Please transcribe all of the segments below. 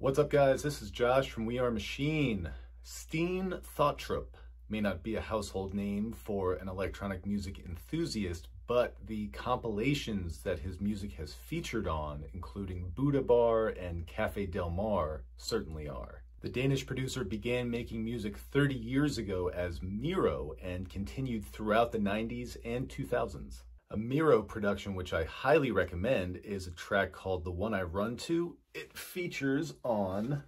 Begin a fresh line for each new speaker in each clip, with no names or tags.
What's up, guys? This is Josh from We Are Machine. Steen Thottrup may not be a household name for an electronic music enthusiast, but the compilations that his music has featured on, including Buddha Bar and Cafe Del Mar, certainly are. The Danish producer began making music 30 years ago as Miro and continued throughout the 90s and 2000s. A Miro production which I highly recommend is a track called The One I Run To. It features on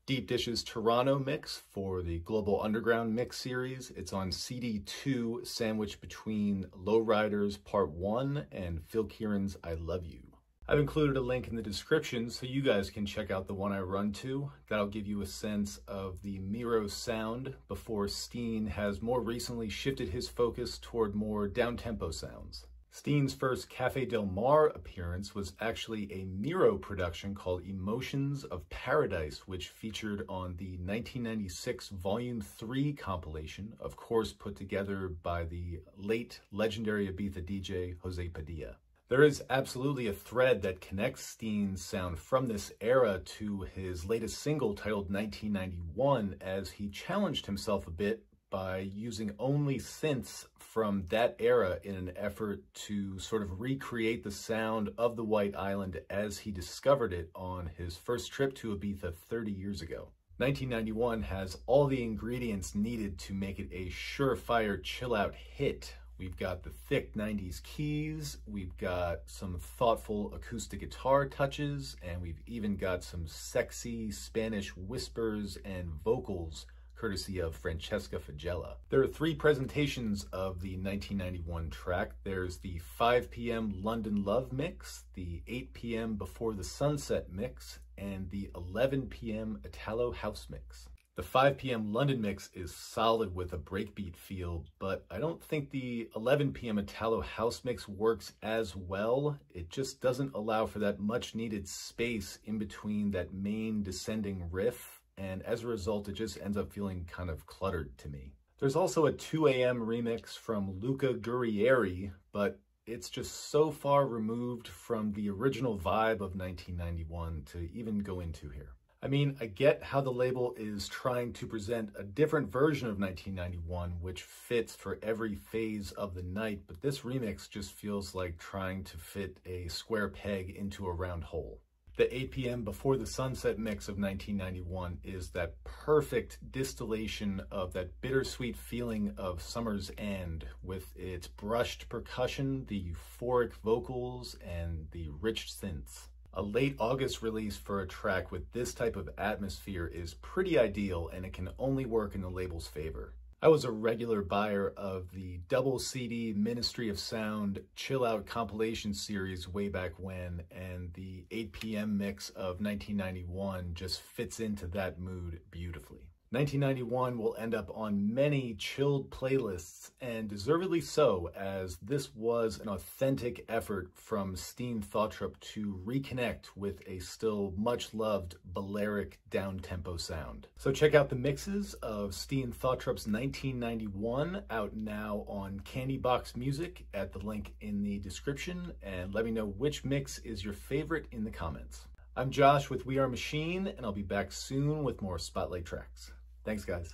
Deep Dish's Toronto mix for the Global Underground mix series. It's on CD 2, sandwiched between Lowriders Part 1 and Phil Kieran's I Love You. I've included a link in the description so you guys can check out The One I Run To. That'll give you a sense of the Miro sound before Steen has more recently shifted his focus toward more down-tempo sounds. Steen's first Cafe Del Mar appearance was actually a Miro production called Emotions of Paradise, which featured on the 1996 Volume 3 compilation, of course put together by the late legendary Ibiza DJ Jose Padilla. There is absolutely a thread that connects Steen's sound from this era to his latest single titled 1991, as he challenged himself a bit by using only synths from that era in an effort to sort of recreate the sound of the White Island as he discovered it on his first trip to Ibiza 30 years ago. 1991 has all the ingredients needed to make it a surefire chill-out hit. We've got the thick 90s keys, we've got some thoughtful acoustic guitar touches, and we've even got some sexy Spanish whispers and vocals courtesy of Francesca Faggella. There are 3 presentations of the 1991 track. There's the 5 p.m. London Love mix, the 8 p.m. Before the Sunset mix, and the 11 p.m. Italo House mix. The 5 p.m. London mix is solid with a breakbeat feel, but I don't think the 11 p.m. Italo House mix works as well. It just doesn't allow for that much needed space in between that main descending riff, and as a result, it just ends up feeling kind of cluttered to me. There's also a 2 a.m. remix from Luca Guerrieri, but it's just so far removed from the original vibe of 1991 to even go into here. I mean, I get how the label is trying to present a different version of 1991, which fits for every phase of the night, but this remix just feels like trying to fit a square peg into a round hole. The 8 p.m. Before the Sunset mix of 1991 is that perfect distillation of that bittersweet feeling of Summer's End, with its brushed percussion, the euphoric vocals, and the rich synths. A late August release for a track with this type of atmosphere is pretty ideal, and it can only work in the label's favor. I was a regular buyer of the double CD Ministry of Sound Chill Out compilation series way back when, and the 8 p.m. mix of 1991 just fits into that mood beautifully. 1991 will end up on many chilled playlists, and deservedly so, as this was an authentic effort from Steen Thottrup to reconnect with a still much-loved Balearic down-tempo sound. So check out the mixes of Steen Thottrup's 1991, out now on Candy Box Music at the link in the description, and let me know which mix is your favorite in the comments. I'm Josh with We Are Machine, and I'll be back soon with more Spotlight tracks. Thanks, guys.